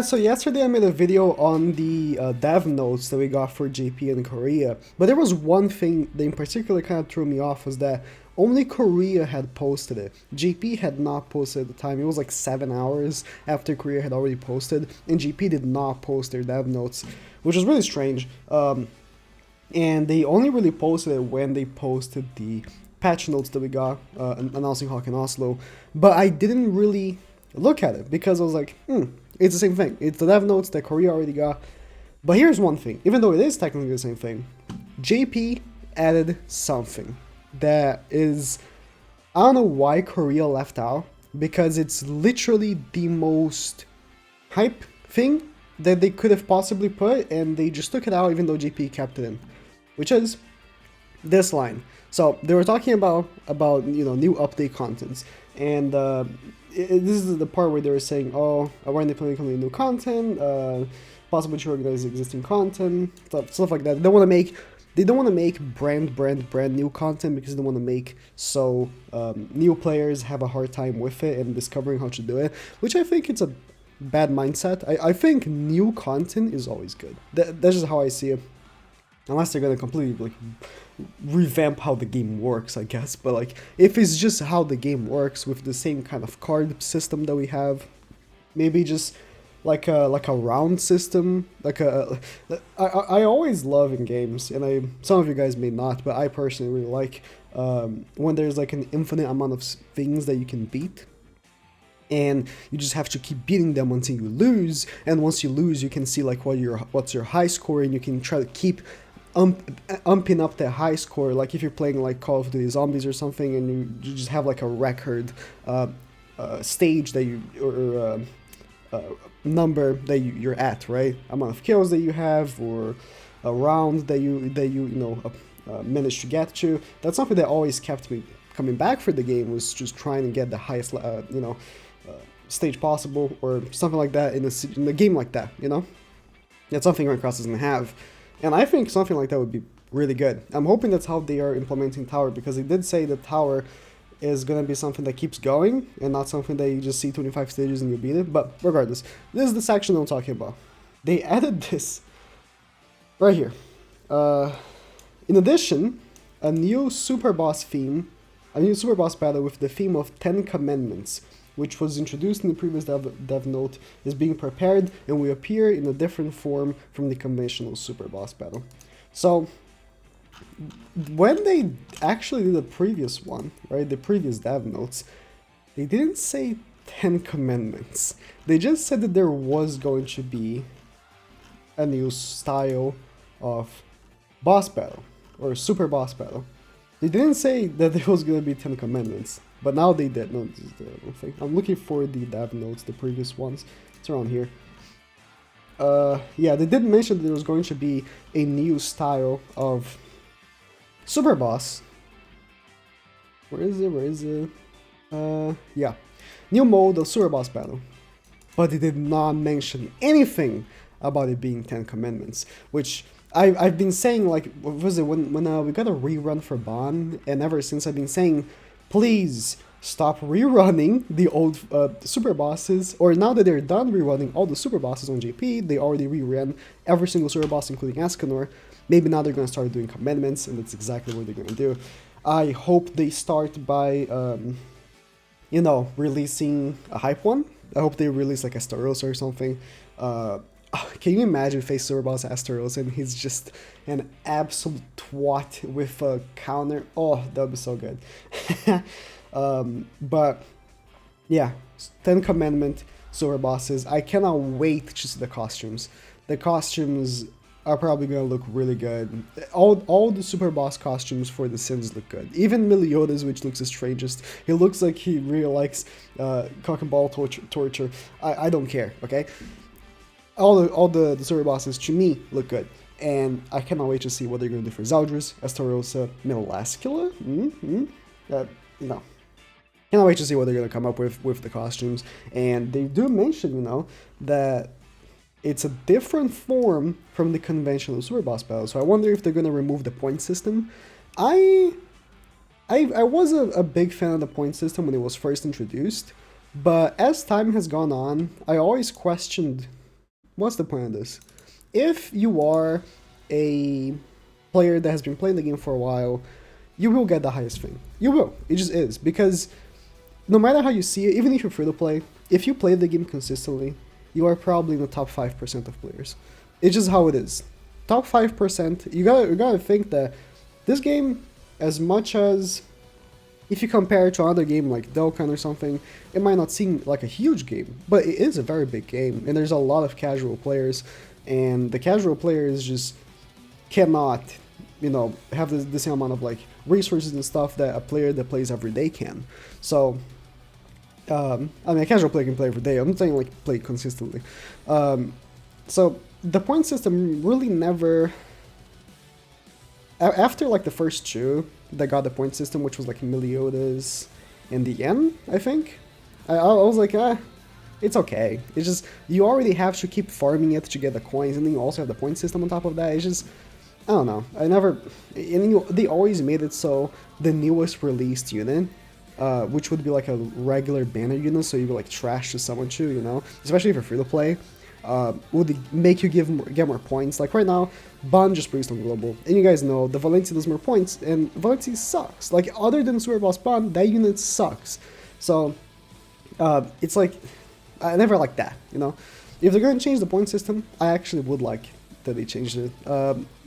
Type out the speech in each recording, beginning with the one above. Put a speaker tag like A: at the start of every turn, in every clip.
A: So yesterday I made a video on the dev notes that we got for JP in Korea, but there was one thing that in particular kind of threw me off was that only Korea had posted it. JP had not posted at the time. It was like 7 hours after Korea had already posted, and JP did not post their dev notes, which was really strange. And they only really posted it when they posted the patch notes that we got announcing Hawk in Oslo, but I didn't really look at it because I was like, it's the same thing. It's the dev notes that Korea already got. But here's one thing, even though it is technically the same thing, JP added something that is, I don't know why Korea left out, because it's literally the most hype thing that they could have possibly put, and they just took it out even though JP kept it in, which is this line. So they were talking about new update contents, and this is the part where they were saying, oh, we're implementing new content, possibly to organize existing content, stuff like that. They don't want to make brand new content because they don't want to make so new players have a hard time with it and discovering how to do it, which I think it's a bad mindset. I think new content is always good. That's just how I see it. Unless they're gonna completely revamp how the game works, I guess. But like, if it's just how the game works with the same kind of card system that we have, maybe just like a round system. I always love in games, and some of you guys may not, but I personally really like when there's like an infinite amount of things that you can beat. And you just have to keep beating them until you lose, and once you lose, you can see like what's your high score, and you can try to keep umping up the high score. Like if you're playing like Call of Duty Zombies or something, and you just have like a record stage that number that you're at, right? Amount of kills that you have, or a round that you managed to get to. That's something that always kept me coming back for the game, was just trying to get the highest stage possible, or something like that in a game like that. That's something Runecross doesn't have. And I think something like that would be really good. I'm hoping that's how they are implementing Tower, because they did say that Tower is going to be something that keeps going and not something that you just see 25 stages and you beat it. But regardless, this is the section I'm talking about. They added this right here. In addition, a new super boss battle with the theme of 10 Commandments, which was introduced in the previous dev note, is being prepared and will appear in a different form from the conventional super boss battle. So, when they actually did the previous one, right, the previous dev notes, they didn't say 10 Commandments. They just said that there was going to be a new style of boss battle, or super boss battle. They didn't say that there was going to be 10 Commandments. But now they did. No, this is the wrong thing. I'm looking for the dev notes, the previous ones. It's around here. Yeah, they did mention that there was going to be a new style of super boss. Where is it? Yeah. New mode of super boss battle. But they did not mention anything about it being 10 Commandments, which I've been saying, like, what was it, when we got a rerun for Ban, and ever since I've been saying, please stop rerunning the old super bosses, or now that they're done rerunning all the super bosses on JP, they already reran every single super boss, including Escanor. Maybe now they're going to start doing commandments, and that's exactly what they're going to do. I hope they start by, releasing a hype one. I hope they release like Astaros or something. Can you imagine face super boss Astaros and he's just an absolute twat with a counter? Oh, that would be so good. But yeah, 10 Commandment super bosses. I cannot wait to see the costumes. The costumes are probably gonna look really good. All the super boss costumes for the Sims look good. Even Meliodas, which looks the strangest. He looks like he really likes cock and ball torture. I don't care, okay? All the super bosses, to me, look good. And I cannot wait to see what they're going to do for Zaldris, Estarossa, Milascula? No. Cannot wait to see what they're going to come up with the costumes. And they do mention, that it's a different form from the conventional super boss battle. So I wonder if they're going to remove the point system. I was a big fan of the point system when it was first introduced. But as time has gone on, I always questioned what's the point of this? If you are a player that has been playing the game for a while, you will get the highest thing. You will. It just is. Because no matter how you see it, even if you're free to play, if you play the game consistently, you are probably in the top 5% of players. It's just how it is. Top 5%, you gotta think that this game, as much as if you compare it to another game like Dokkan or something, it might not seem like a huge game, but it is a very big game, and there's a lot of casual players, and the casual players just cannot, have the same amount of like resources and stuff that a player that plays every day can. So, I mean, a casual player can play every day. I'm not saying like play consistently. So the point system really never. After like the first two that got the point system, which was like Meliodas and the Yen, I think, I was like, it's okay. It's just, you already have to keep farming it to get the coins, and then you also have the point system on top of that. It's just, I don't know. They always made it so the newest released unit, which would be like a regular banner unit, so you would like trash to someone too, especially if you're free to play. Would make you get more points. Like right now, Ban just released on Global, and you guys know the Valencia does more points, and Valencia sucks. Like, other than Super Boss Ban, that unit sucks. So, it's like, I never like that, If they're gonna change the point system, I actually would like that they changed it.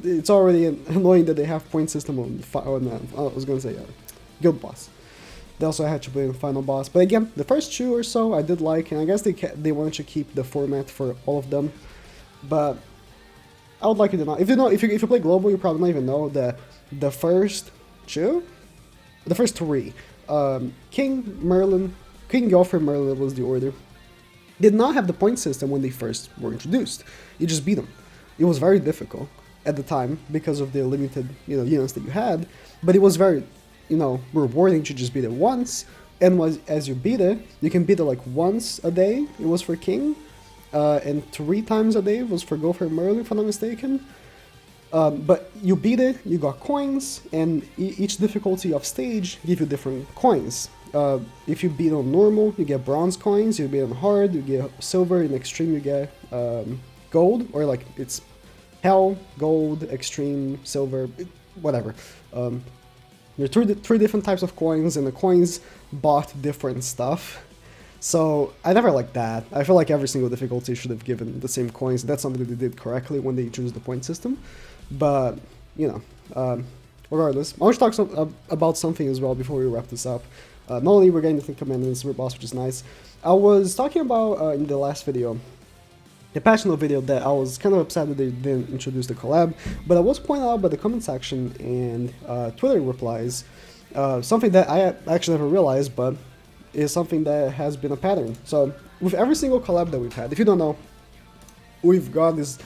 A: It's already annoying that they have point system on I was gonna say Guild Boss. They also had to play the final boss, but again, the first two or so I did like, and I guess they wanted to keep the format for all of them. But I would like you to know. If you play global, you probably don't even know that the first three, King Gelfir, Merlin was the order, did not have the point system when they first were introduced. You just beat them. It was very difficult at the time because of the limited units that you had, but it was very rewarding to just beat it once, and as you beat it, you can beat it like once a day, it was for King, and 3 times a day was for Gopher Merlin, if I'm not mistaken. But you beat it, you got coins, and each difficulty of stage give you different coins. If you beat on normal, you get bronze coins, you beat on hard, you get silver, in extreme you get gold, or like it's hell, gold, extreme, silver, whatever. There are three different types of coins, and the coins bought different stuff. So I never liked that. I feel like every single difficulty should have given the same coins. That's something that they did correctly when they introduced the point system. But, regardless, I want to talk about something as well before we wrap this up. Not only we're getting to Commandment Super Boss, which is nice. I was talking about in the last video, the patch note video, that I was kind of upset that they didn't introduce the collab, but I was pointed out by the comment section and Twitter replies, something that I actually never realized, but is something that has been a pattern. So with every single collab that we've had, if you don't know, we've got this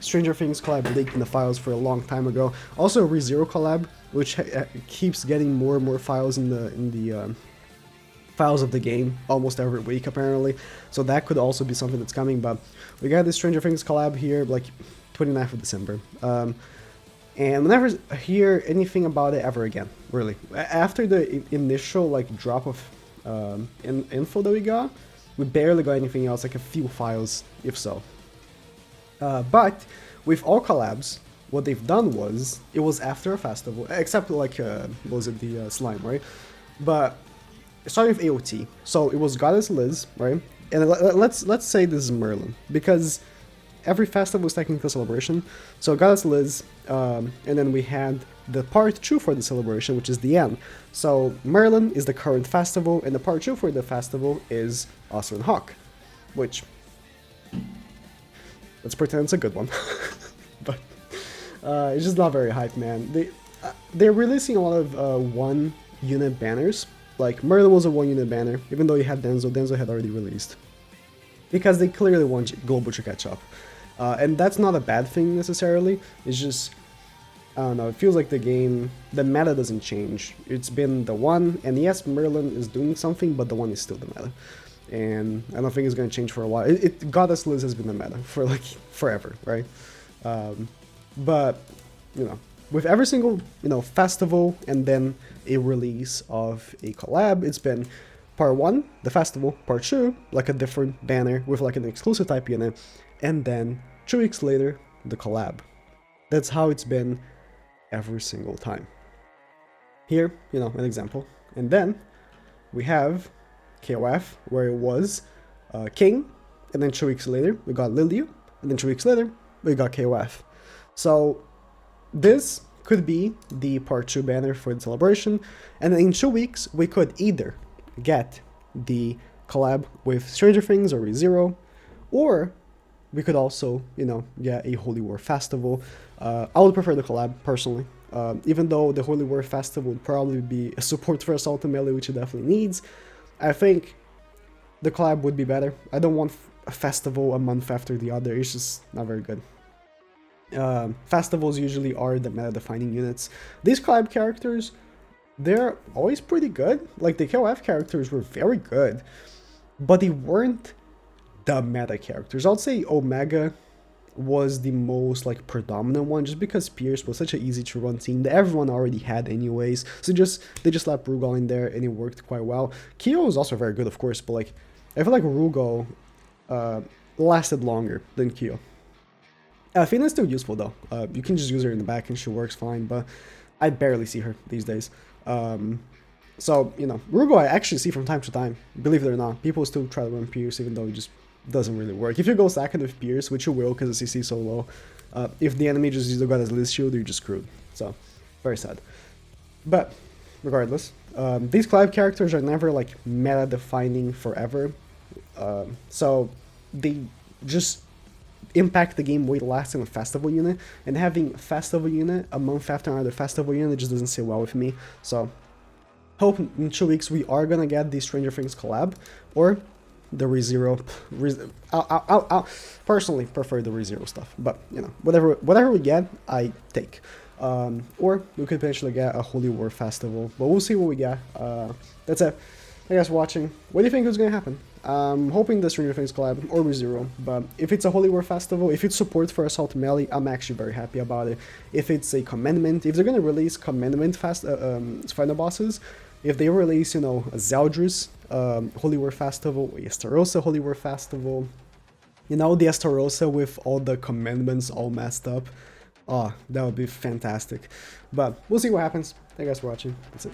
A: Stranger Things collab leaked in the files for a long time ago. Also a ReZero collab, which keeps getting more and more files in the files of the game almost every week apparently, so that could also be something that's coming. But we got this Stranger Things collab here like 29th of December, and we'll never hear anything about it ever again, really. After the initial like drop of info that we got, we barely got anything else, like a few files if so. But with all collabs, what they've done was, it was after a festival, except like was it the slime, right? But it started with AOT, so it was Goddess Liz, right? And let's say this is Merlin, because every festival is technically a celebration. So Goddess Liz, and then we had the part 2 for the celebration, which is the end. So Merlin is the current festival, and the part 2 for the festival is Oscar and Hawk, which, let's pretend it's a good one. But it's just not very hype, man. They're releasing a lot of one unit banners. Like Merlin was a 1 unit banner, even though you had Denzo. Denzo had already released, because they clearly want Global to catch up, and that's not a bad thing necessarily. It's just, I don't know, it feels like the meta doesn't change. It's been the 1, and yes, Merlin is doing something, but the 1 is still the meta, and I don't think it's going to change for a while. Goddess Liz has been the meta for like forever, right? But with every single festival and then a release of a collab, it's been part 1, the festival, part 2, like a different banner with like an exclusive type unit, and then 2 weeks later, the collab. That's how it's been every single time. Here, an example. And then we have KOF, where it was King, and then 2 weeks later, we got Liliu, and then 2 weeks later, we got KOF. So this could be the part 2 banner for the celebration, and then in 2 weeks, we could either get the collab with Stranger Things or ReZero, or we could also, get a Holy War Festival. I would prefer the collab, personally. Even though the Holy War Festival would probably be a support for Assault and Melee, which it definitely needs, I think the collab would be better. I don't want a festival a month after the other. It's just not very good. Festivals usually are the meta-defining units. These collab characters, they're always pretty good. Like, the KOF characters were very good, but they weren't the meta characters. I'd say Omega was the most predominant one, just because Pierce was such an easy to run team that everyone already had anyways. So they just slapped Rugal in there and it worked quite well. Kyo is also very good, of course, but I feel like Rugal lasted longer than Kyo. Athena's still useful though. You can just use her in the back and she works fine, but I barely see her these days. So, Rugal I actually see from time to time, believe it or not. People still try to run Pierce even though it just doesn't really work. If you go second with Pierce, which you will because the CC is so low, if the enemy just got his Liz shield, you're just screwed. So, very sad. But, regardless, these collab characters are never meta-defining forever. So, they just impact the game way less than a festival unit, and having a festival unit a month after another festival unit just doesn't sit well with me. So hope in 2 weeks we are gonna get the Stranger Things collab or the ReZero. I personally prefer the ReZero stuff, but whatever we get, I take. Or we could potentially get a Holy War Festival, but we'll see what we get. That's it. Thank you guys for watching. What do you think is going to happen? I'm hoping the Stranger Things collab or ReZero, but if it's a Holy War Festival, if it's support for Assault Melee, I'm actually very happy about it. If it's a Commandment, if they're going to release Commandment final bosses, if they release, a Zeldris Holy War Festival, a Estarossa Holy War Festival, the Estarossa with all the commandments all messed up, oh, that would be fantastic. But we'll see what happens. Thank you guys for watching. That's it.